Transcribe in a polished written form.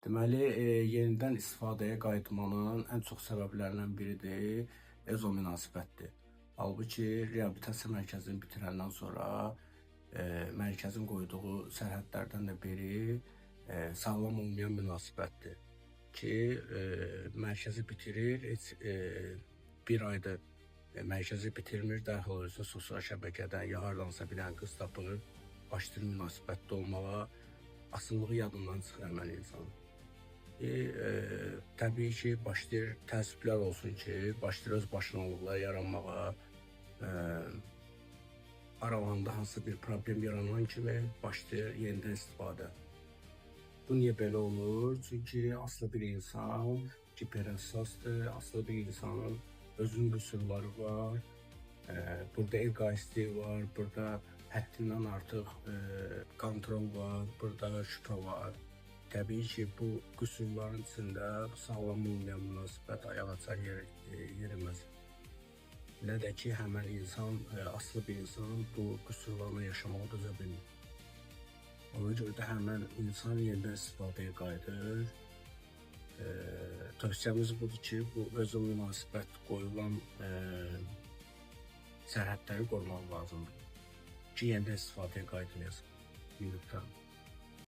Deməli, yenidən istifadəyə qayıtmanın ən çox səbəblərindən biridir EZO münasibətdir. Halbuki reabilitasiya mərkəzini bitirəndən sonra mərkəzin qoyduğu sərhədlərdən də biri sağlam olmayan münasibətdir ki, mərkəzi bitirir, heç bir ayda mərkəzi bitirmir, dərhal özünü sosial şəbəkədən ya hardansa bir dənə qız tapır, başlayır münasibətdə olmağa, asılılığı yadından çıxır həmən insan. Təbii ki, başlayır təəssüflər olsun ki, başlayır öz başınalıqlar yaranmağa, aralarında hansı bir problem yaranan kimi başlayır yenidən istifadə. Bu niyə belə olur? Çünki aslı bir insan hiperhassasdır, aslı bir insanın özünün qüsurları var, burada egoistlik var, burada həddindən artıq kontrol var, burada şübhə var. Təbii ki, bu qüsurların içində sağlam olmayan münasibət ayaq açar yerimez. Nə də ki, həmən insan, aslı bir insan bu qüsurlarla yaşamağı dözə bilmir. Ona görə də həmən insan yenidən istifadəyə qayıdır. Tövsiyəmiz budur ki, bu EZO münasibət qoyulan sərhədləri qorumaq lazımdır ki, yenidən istifadəyə qayıtmayasın.